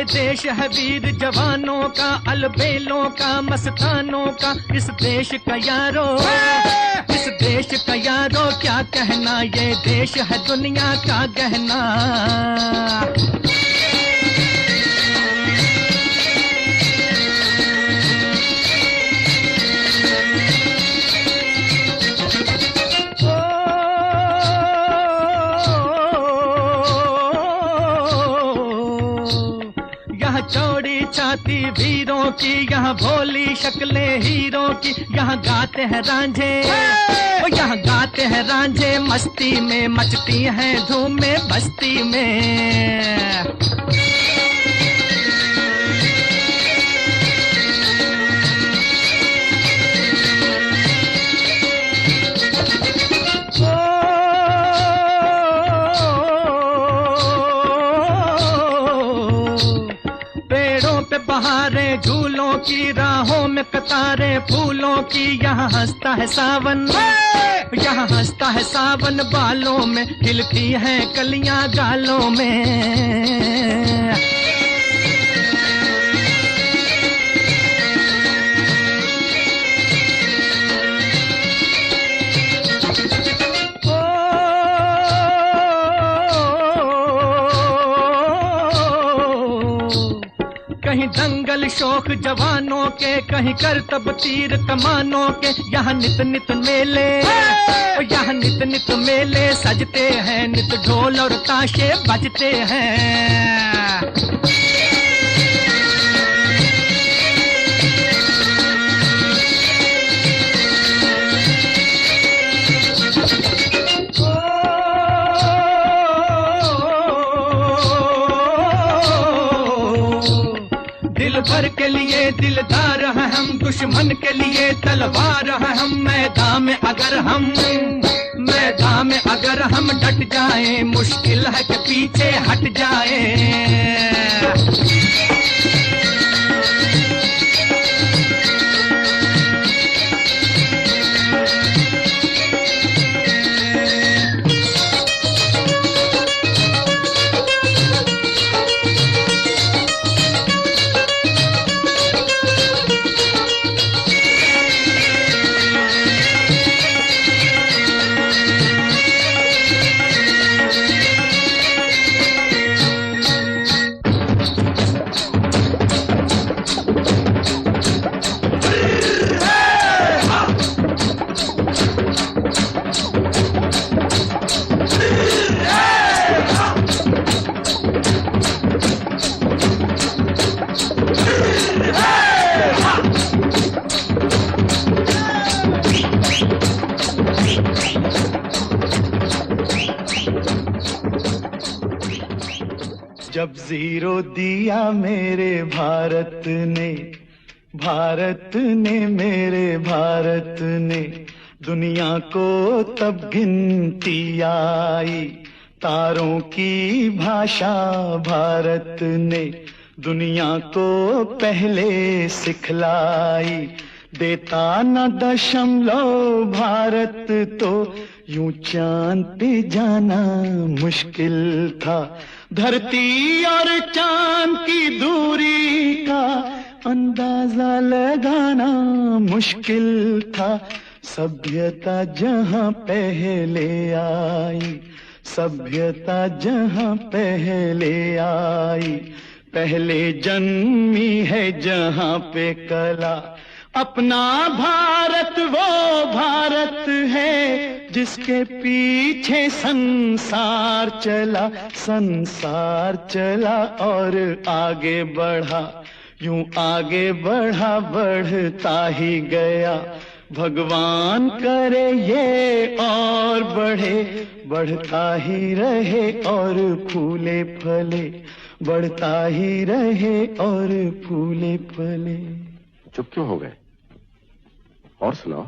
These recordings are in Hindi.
देश है वीर जवानों का, अलबेलों का, मस्तानों का। इस देश का यारो, इस देश का यारो क्या कहना, ये देश है दुनिया का गहना। चौड़ी छाती वीरों की, यहाँ भोली शक्लें हीरों की। यहाँ गाते हैं रांझे, यहाँ गाते हैं रांझे मस्ती में, मचती हैं धूमें बस्ती में। बहारें झूलों की, राहों में कतारें फूलों की। यहाँ हंसता है सावन, यहाँ हंसता है सावन बालों में, खिलती हैं कलियां गालों में। कहीं दंगल शौक जवानों के, कहीं करतब तीर कमानों के। यहाँ नित नित मेले, यहाँ नित नित मेले सजते हैं, नित ढोल और ताशे बजते हैं। दिल भर के लिए दिलदार हैं हम, दुश्मन के लिए तलवार हैं हम। मैदान में अगर हम डट जाएं, मुश्किल है कि पीछे हट जाएं। जब जीरो दिया मेरे भारत ने, भारत ने मेरे भारत ने, दुनिया को तब गिनती आई। तारों की भाषा भारत ने दुनिया को पहले सिखलाई। देता न दशमलव भारत तो यूं चांद पे जाना मुश्किल था। धरती और चांद की दूरी का अंदाजा लगाना मुश्किल था। सभ्यता जहां पहले आई, सभ्यता जहां पहले आई, पहले जन्मी है जहां पे कला। अपना भारत वो भारत है जिसके पीछे संसार चला, संसार चला और आगे बढ़ा। यूं आगे बढ़ा, बढ़ता ही गया। भगवान करे ये और बढ़े, बढ़ता ही रहे और फूले फले, बढ़ता ही रहे और फूले फले। चुप क्यों हो गए? और सुनाओ।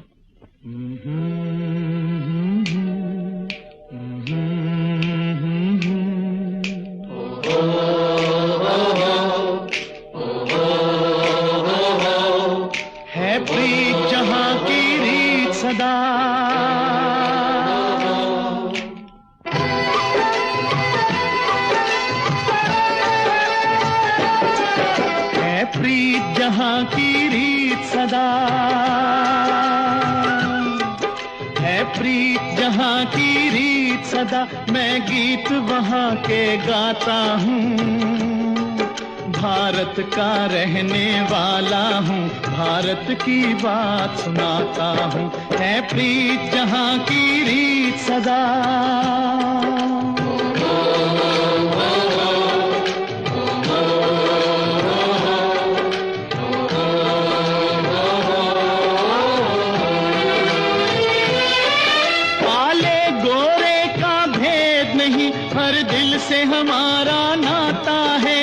है प्रीत जहां की रीत सदा, प्रीत जहां की रीत सदा, है प्रीत जहां की रीत सदा, मैं गीत वहां के गाता हूँ। भारत का रहने वाला हूँ, भारत की बात सुनाता हूँ, है प्रीत जहां की रीत सदा। काले गोरे का भेद नहीं, हर दिल से हमारा नाता है।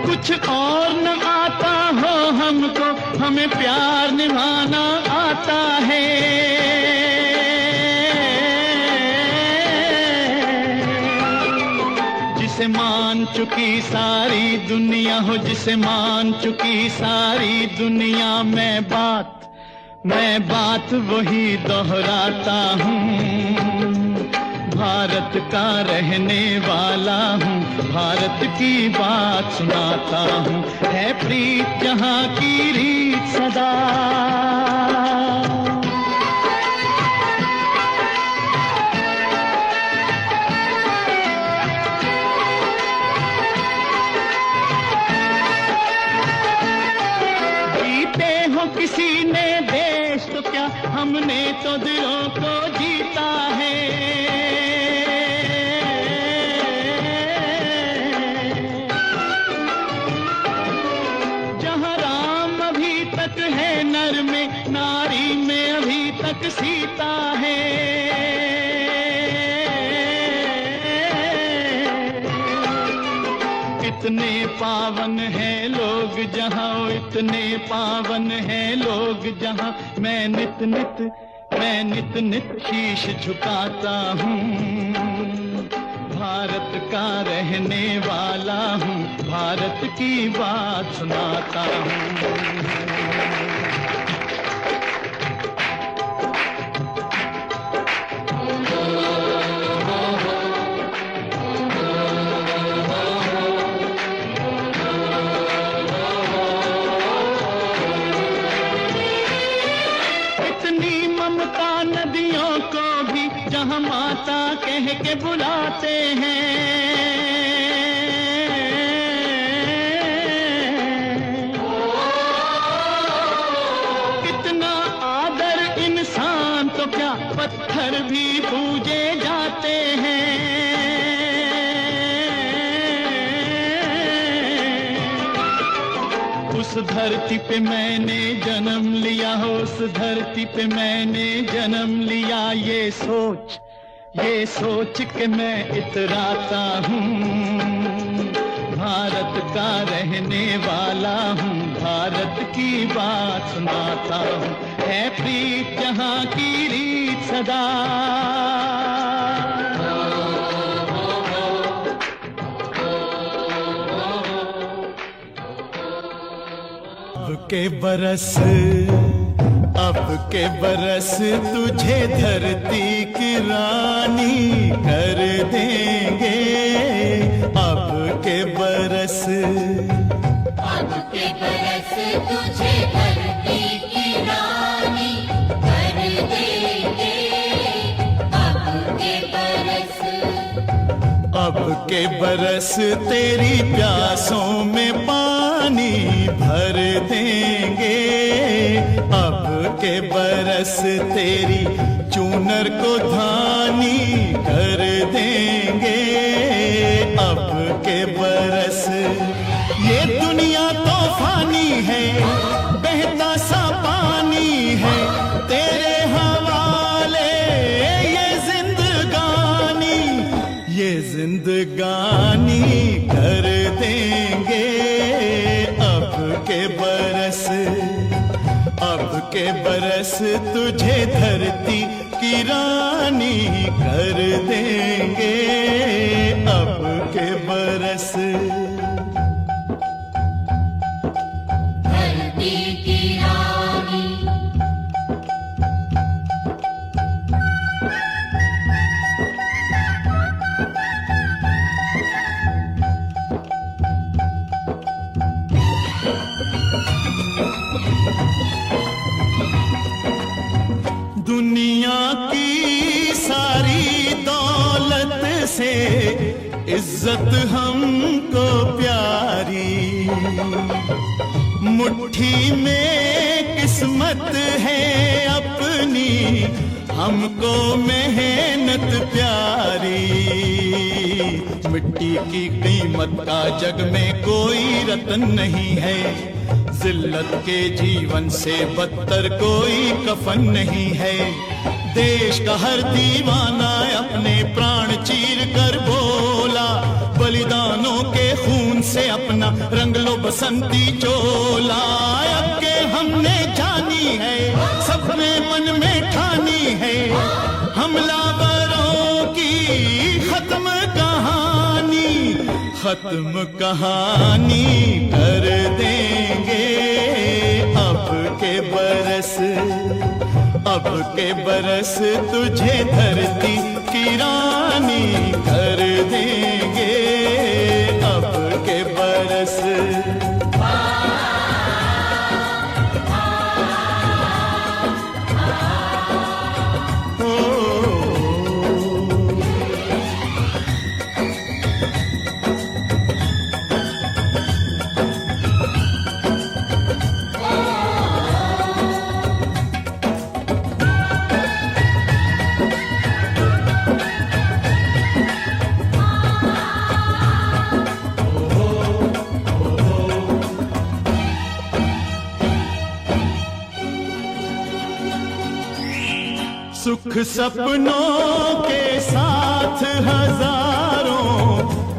कुछ और न आता हो हमको, हमें प्यार निभाना आता है। जिसे मान चुकी सारी दुनिया हो, जिसे मान चुकी सारी दुनिया, मैं बात वही दोहराता हूँ। भारत का रहने वाला हूँ, भारत की बात सुनाता हूँ, है प्रीत जहां की रीत सदा। जीते हो किसी ने देश तो क्या, हमने तो दिलों को जीता है। है नर में, नारी में अभी तक सीता है। इतने पावन हैं लोग जहां, इतने पावन हैं लोग जहां, मैं नित नित शीश झुकाता हूँ। भारत का रहने वाला हूँ, भारत की बात सुनाता हूँ। नदियों को भी जहां माता कह के बुलाते हैं। कितना आदर इंसान तो क्या, पत्थर भी पूजे जाते हैं। उस धरती पे मैंने जन्म लिया हो, उस धरती पे मैंने जन्म लिया, ये सोच के मैं इतराता हूँ। भारत का रहने वाला हूँ, भारत की बात सुनाता हूँ, है प्रीत जहां की रीत सदा। अब के बरस तुझे धरती की रानी कर देंगे। अब के बरस तुझे धरती की रानी कर देंगे। अब के बरस तेरी प्यासों में पानी भर देंगे। अब के बरस तेरी चूनर को धानी कर देंगे। अब के बरस ये दुनिया तो फानी है, बहता सा पानी है तेरे हवाले। ये जिंदगानी कर देंगे। अब के बरस तुझे धरती की रानी कर देंगे। अब के बरस धरती की रानी से इज्जत हमको प्यारी। मुट्ठी में किस्मत है अपनी, हमको मेहनत प्यारी। मिट्टी की कीमत का जग में कोई रतन नहीं है, जिल्लत के जीवन से बदतर कोई कफन नहीं है। देश का हर दीवाना अपने प्राण चीर कर बोला, बलिदानों के खून से अपना रंग लो बसंती चोला। अब के हमने जानी है, सबने मन में ठानी है, हमलावरों की खत्म कहानी, खत्म कहानी कर देंगे। अब के बरस तुझे धरती की रानी कर देंगे। अब के बरस सुख सपनों के साथ हजारों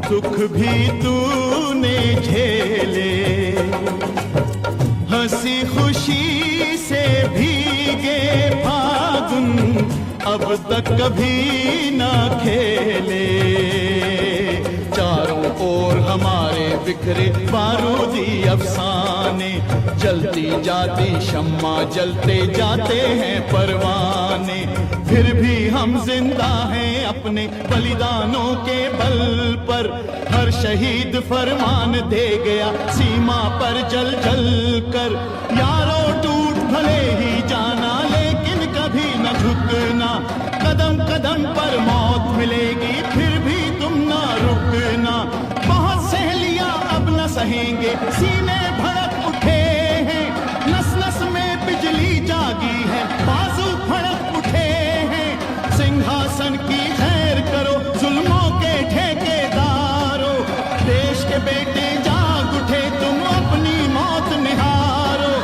दुख भी तूने झेले, हंसी खुशी से भीगे फागुन अब तक कभी ना खेले। चारों ओर हमारे बिखरे बारूदी अफसाने, जलती जाती शम्मा जलते जाते हैं परवाने। फिर भी हम जिंदा हैं अपने बलिदानों के बल पर, हर शहीद फरमान दे गया सीमा पर जल जल कर। यारों टूट भले ही जाना लेकिन कभी न झुकना, कदम कदम पर मौत मिलेगी फिर भी तुम ना रुकना। बहुत सहेलियां अब न सहेंगे, सीने भड़क उठे हैं, नस नस में बिजली जागी है, बाजू फड़क उठे हैं। सिंहासन की खैर करो जुल्मों के ठेकेदारों, देश के बेटे जाग उठे तुम अपनी मौत निहारो।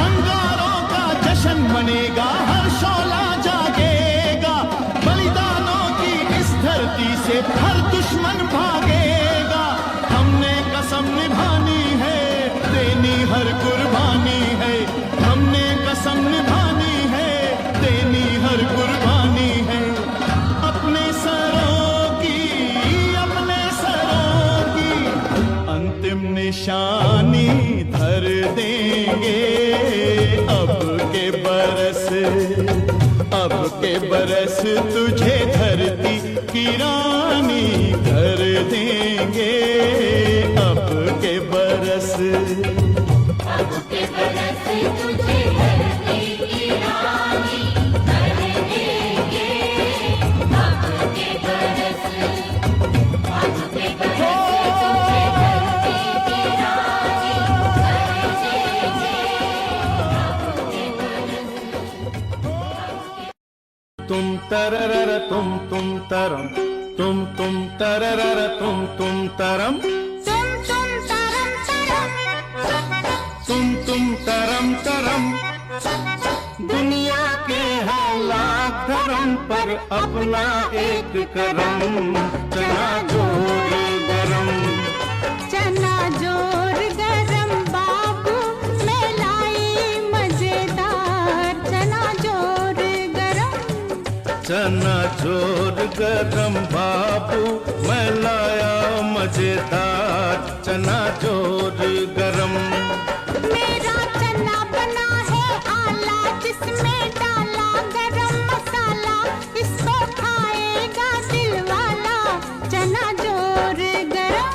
अंगारों का जश्न मनेगा, हर शोला जागेगा, बलिदानों की इस धरती से हर दुश्मन भागेगा। हमने कसम निभानी है, देनी हर कुर्बानी है, हमने कसम निभानी है, देनी हर कुर्बानी है। अपने सरों की अंतिम निशानी धर देंगे। अब के बरस तुझे धरती की रानी कर देंगे। अब के बरस तुझे धरती की रानी कर देंगे। अब के बरस तुझे धरती की रानी कर देंगे। तुम तररर तुम तरम, तुम तररर तुम तरम, तुम तरम तरम। दुनिया के हालात धर्म पर अपना एक करम, चना जोर गरम, चना जोर गरम बाबू मैं लाई मजेदार। चना जोर गरम, चना जोर गरम बाबू मैं लाया मजेदार। चना जोर गरम, मेरा चना बना है आला जिसमें डाला गरम मसाला, इसको खाएगा दिल वाला। चना जोर गरम,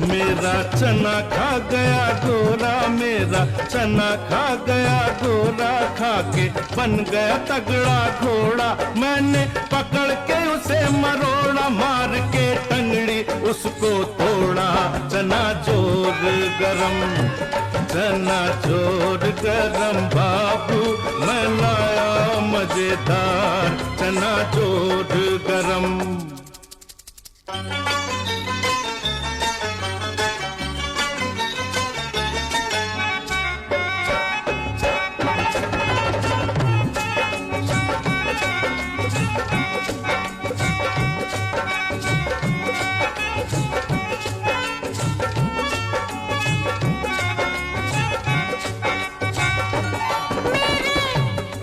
मेरा चना खा गया गोरा, मेरा चना खा गया गोरा, खा के बन गया तगड़ा घोड़ा। मैंने पकड़ के उस से मरोड़ा, मार के टंगड़ी उसको तोड़ा। चना जोर गरम, चना जोर गरम बाबू, मैं लाया मजेदार चना जोर गरम।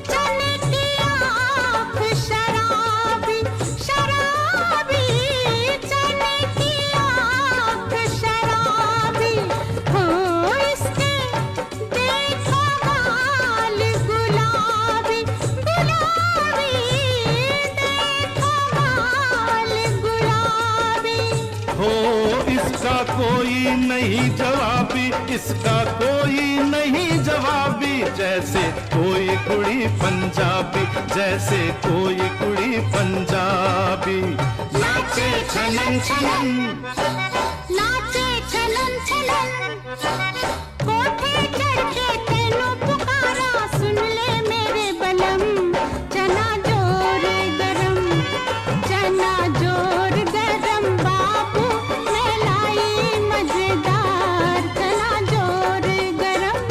चने की आँख शराबी शराबी, चने की आँख शराबी, हो इसके देखो गाल गुलाबी गुलाबी, देखो गाल गुलाबी। हो इसका कोई नहीं जवाबी, इसका कोई नहीं जवाबी, जैसे कोई कुड़ी पंजाबी, जैसे कोई कुड़ी पंजाबी। नाचे छनन छनन, नाचे छलन छलन, कोठे चढ़ के तेनू पुकारा, सुन ले मेरे बलम। चना जोर गरम, चना जोर गरम बाबू, मैं लाई मजेदार चना जोर गरम।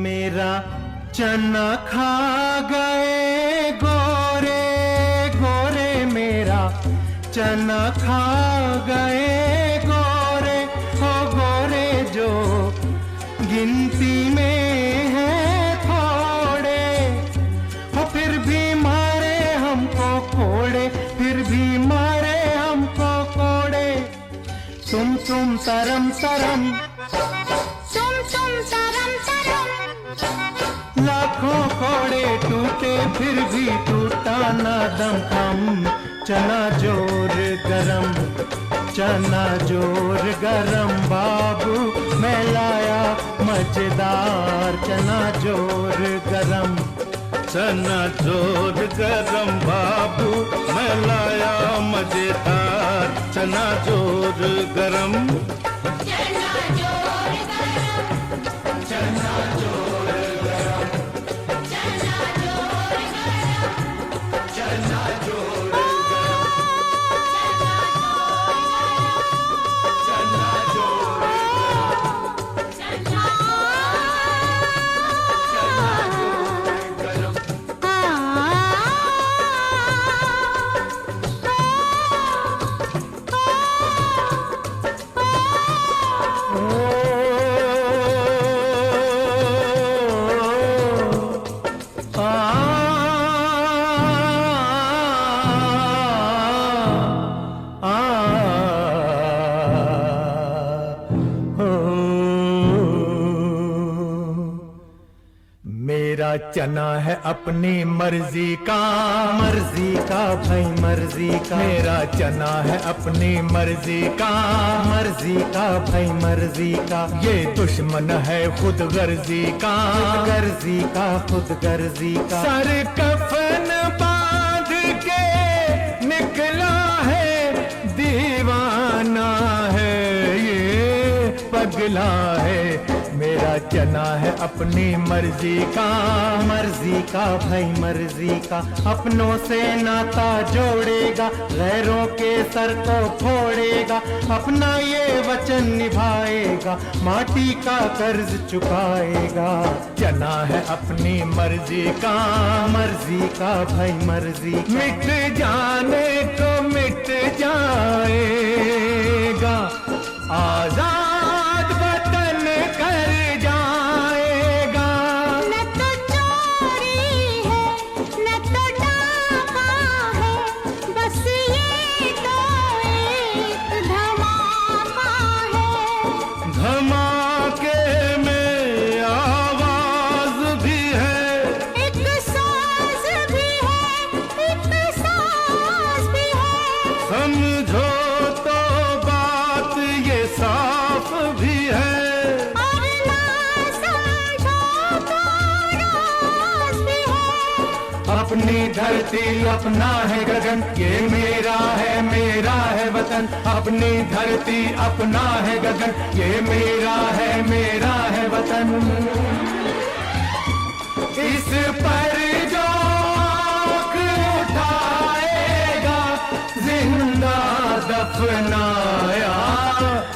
मेरा चना खा गए गोरे गोरे, मेरा चना खा गए गोरे, हो गोरे जो गिनती में है थोड़े, हो फिर भी मारे हमको कोड़े, फिर भी मारे हमको कोड़े। तुम तरम तरम, तुम तरम तरम, लाखों कोड़े टूटे फिर भी टूटा ना दम हम। चना जोर गरम, चना जोर गरम बाबू, मैं लाया मजेदार चना जोर गरम। चना जोर गरम बाबू, मैं लाया मजेदार चना जोर गरम। चना जोर गरम, चना जोर गरम, चना जोर गरम, चना जोर चना जोर मेरा चना है अपनी मर्जी का, मर्जी का भाई मर्जी का। मेरा चना है अपनी मर्जी का, मर्जी का भाई मर्जी का। ये दुश्मन है खुद गर्जी का, खुद गर्जी का, खुद गर्जी का। सर कफन बांध के निकला है दीवाना है, ये पगला है। मेरा चना है अपनी मर्जी का, मर्जी का भाई मर्जी का। अपनों से नाता जोड़ेगा, गैरों के सर को फोड़ेगा। अपना ये वचन निभाएगा, माटी का कर्ज चुकाएगा। चना है अपनी मर्जी का, मर्जी का भाई मर्जी का। मिट जाने को मिट जाएगा, आजाद वतन कर जाएगा। न तो चोरी है न तो डाका है, बस ये तो एक धमाका है। धमाके में आवाज भी है, एक साज भी है, एक साज भी है। समझो तो बात ये साफ अपनी धरती अपना है गगन, ये मेरा है वतन। अपनी धरती अपना है गगन, ये मेरा है वतन। इस पर जो आँख उठाएगा जिंदा दफनाया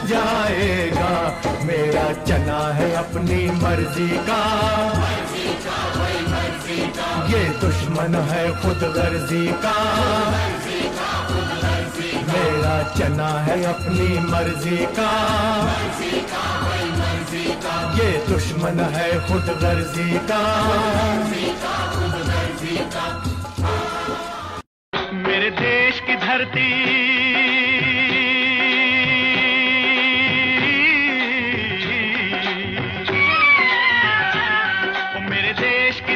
जाएगा। मेरा चना है अपनी मर्जी का, ये दुश्मन है खुद गर्जी का। मेरा चना है अपनी मर्जी का, ये दुश्मन है खुद गर्जी का। मेरे देश की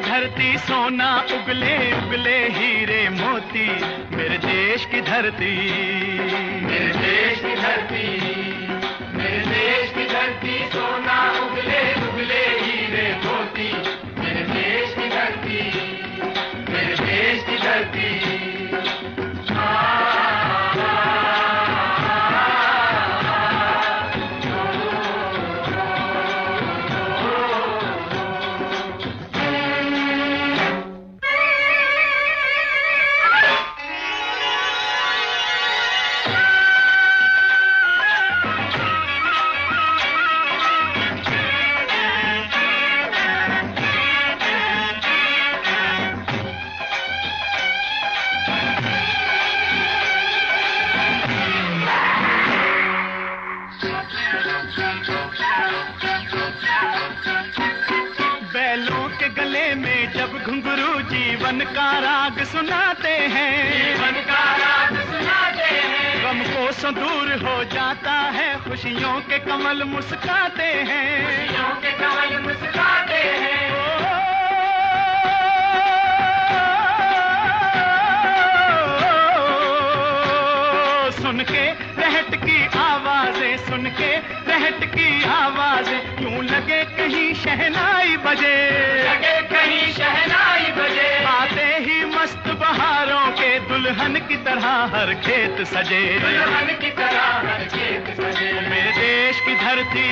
धरती सोना उगले उगले हीरे मोती। मेरे देश की धरती, मेरे देश की धरती, मेरे देश की धरती सोना उगले उगले हीरे मोती। मेरे देश की धरती, मेरे देश की धरती। घुंघरू जीवन का राग सुनाते हैं, जीवन का राग सुनाते हैं। गम को दूर हो जाता है, खुशियों के कमल मुस्काते हैं, खुशियों के कमल मुस्काते हैं। सुन के रहट की आवाजें, सुन के रहट की आवाजें, यूं लगे कहीं शहनाई बजे, लगे कहीं शहनाई बजे। आते ही मस्त बहारों के दुल्हन की तरह हर खेत सजे, दुल्हन की तरह हर खेत सजे। मेरे देश की धरती,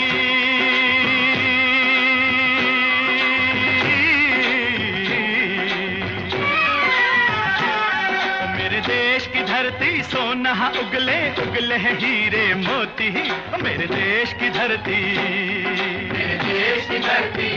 देश की धरती सोना उगले उगले हीरे मोती। मेरे देश की धरती, मेरे देश की धरती।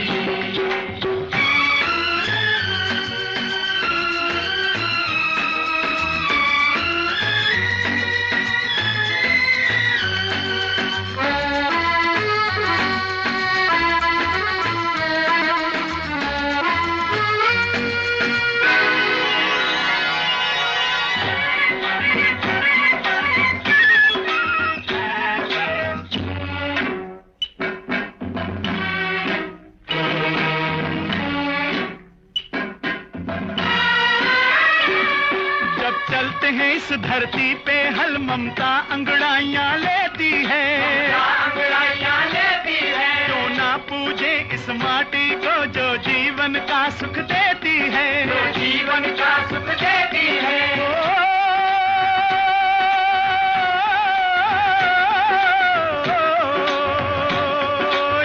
इस धरती पे हल ममता अंगड़ाइयाँ लेती है, अंगड़ाइयाँ लेती है। क्यों ना पूजे इस माटी को जो जीवन का सुख देती है, जो जीवन का सुख देती है।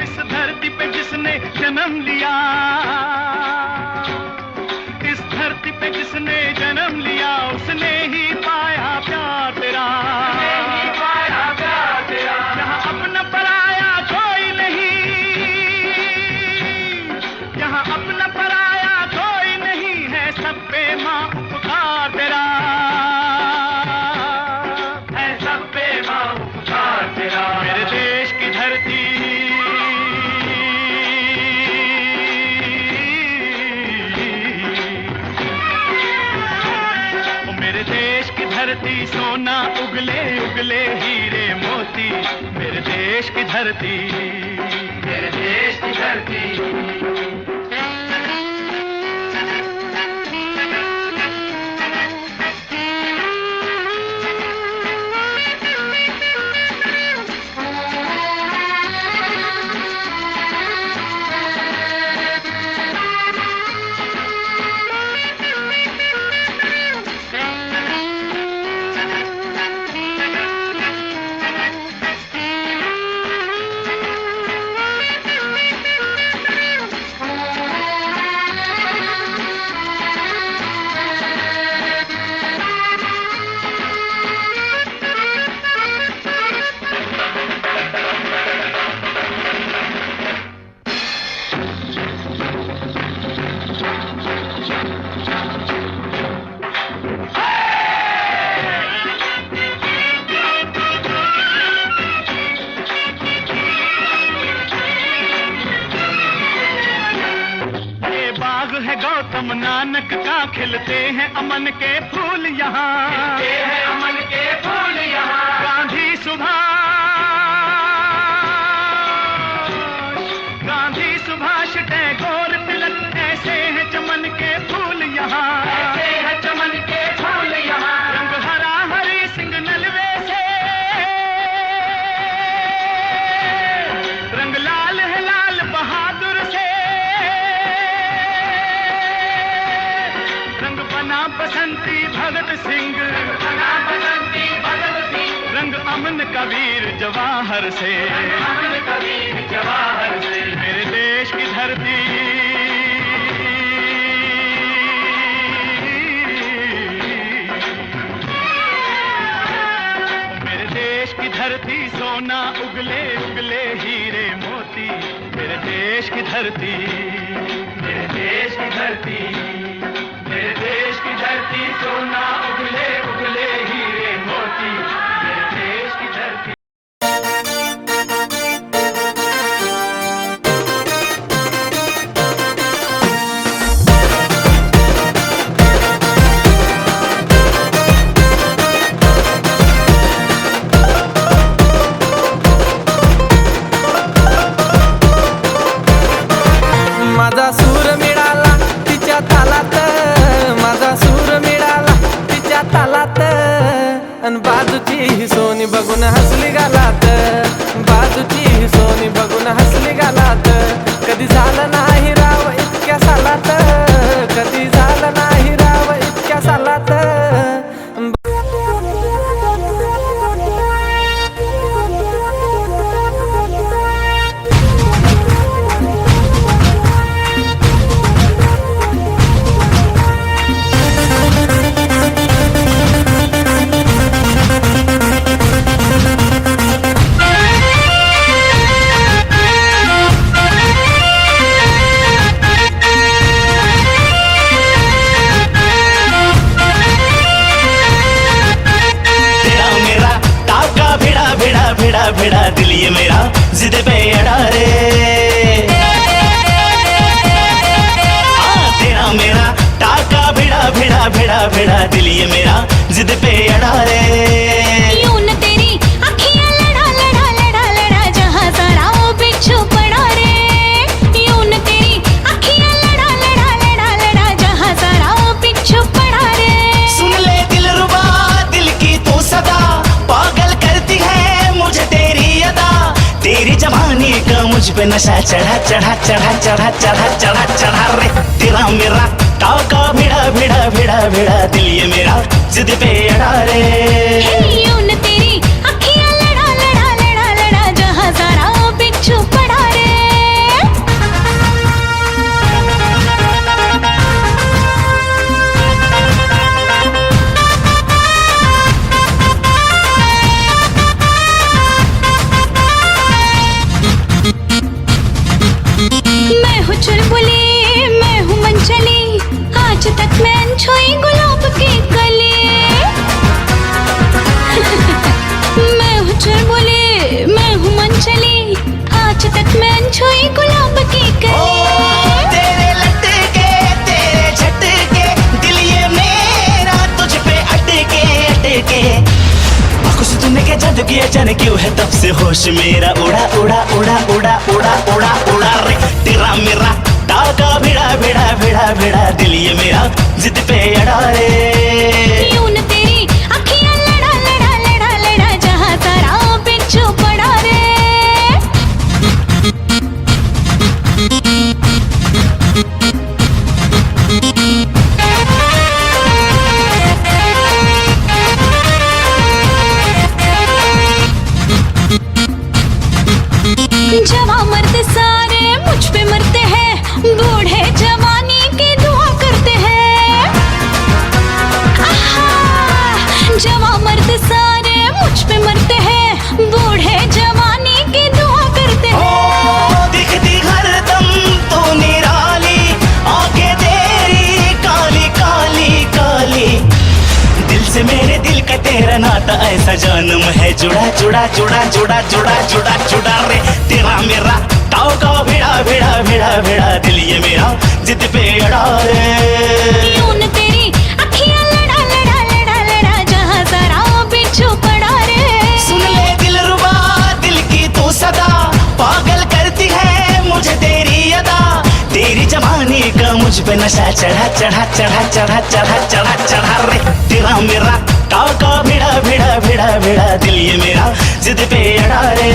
इस धरती पे जिसने जन्म लिया, इस धरती पे जिसने जन्म लिया, उसने ही पाया प्यार तेरा, पाया प्यार तेरा। यहाँ अपना पराया कोई नहीं, यहाँ अपना पराया कोई नहीं है, सब पे माँ उपकार तेरा है, सब पे माँ उपकार तेरा। मेरे देश की धरती, धरती सोना उगले उगले हीरे मोती। मेरे देश की धरती, मेरे देश की धरती। है गौतम नानक का, खिलते हैं अमन के फूल यहाँ, खिलते हैं अमन के फूल यहाँ। गांधी सुभाष टैगोर तिलक, ऐसे हैं चमन के फूल यहाँ, ऐसे हैं चमन के फूल यहाँ। रंग हरा हरी सिंह नलवे से, रंग लाल है लाल बहादुर से, रंग बना बसंती भगत सिंह, बना बसंती भगत सिंह। रंग अमन कबीर जवाहर से, अमन कबीर जवाहर से। मेरे देश की धरती, मेरे देश की धरती सोना उगले उगले हीरे मोती। मेरे देश की धरती, मेरे देश की धरती, मेरे देश की धरती सोना उगले उगले हीरे मोती। मेरे देश की धरती। माझा सूर मिळाला तिच्या तालात, माझा सूर मिळाला तिच्या तालात, अन बाजूची ही सोनी बघून हसली गालात, बाजूची ही सोनी बघून हसली गालात. कधी झालं नाही राव इतक्या सालात, कधी झालं नाही राव इतक्या सालात. भिड़ा दिल ये मेरा जिद पे अड़ा रे, तेरा मेरा टाका भिड़ा भिड़ा भिड़ा भिड़ा दिल ये मेरा जिद पे अड़ा रे। यूं न तेरी अखियां लड़ा लड़ा लड़ा लड़ा जहां सारा वो बिच्छू पड़ा रे, यूं न तेरी अखियां लड़ा लड़ा लड़ा लड़ा जहां सारा वो बिच्छू पड़ा रे। सुन ले दिलरुबा दिल की तू सदा, पागल करती है मुझे तेरी अदा। तेरी जवानी का मुझ पे नशा चढ़ा चढ़ा चढ़ा चढ़ा चढ़ा चढ़ा चढ़ा रे। तेरा मेरा टाका भिड़ा भिड़ा भिड़ा भिड़ा दिल ये मेरा जिद पे अड़ा रे। यूं न तेरी अखियां लड़ा लड़ा लड़ा लड़ा जहां सारा वो बिच्छू पड़ा रे। मैं हूँ चुलबुली, मैं हूँ मनचली, आज तक मैं अनछुई गुलाब की कली। मैं हूँ चुलबुली, मैं हूँ मनचली, आज तक मैं अनछुई गुलाब की कली। तेरे लटके तेरे झटके दिल ये मेरा तुझ पे अटके अटके। खुश तूने क्या जादू किया जाने क्यों है तब से होश मेरा उड़ा उड़ा उड़ा उड़ा उड़ा उड़ा उड़ा रे। तेरा मेरा टाका भिड़ा भिड़ा भिड़ा भिड़ा दिल ये मेरा जिद पे अड़ा रे। यूं न तेरी अखियां लड़ा लड़ा लड़ा लड़ा जहां सारा बिच्छू पड़ा रे। जवां मर्द सारे मुझ पे मरते हैं, बूढ़े जवानी की दुआ करते हैं। आहा, जवां मर्द सारे मुझ पे मरते हैं, बूढ़े जवानी की दुआ करते हैं। दिखती हरदम तो निराली, आंखें तेरी काली काली काली। दिल से मेरे दिल का तेरा नाता ऐसा जानम है जुड़ा जुड़ा जुड़ा जुड़ा जुड़ा जुड़ा जुड़ा रे। तेरा मेरा टाका भिड़ा भिड़ा भिड़ा भिड़ा दिल ये मेरा जिद पे अड़ा रे। यूं तेरी अखियां लड़ा लड़ा लड़ा लड़ा जहां सारा बिच्छू पड़ा रे। सुन ले दिलरुबा दिल की तू सदा, पागल करती है मुझे तेरी अदा। तेरी जवानी का मुझ पे नशा चढ़ा चढ़ा चढ़ा चढ़ा चढ़ा चढ़ा चढ़ा रे। तेरा मेरा काका भिड़ा भिड़ा भिड़ा भिड़ा दिल ये मेरा जिद पे अड़ा रे।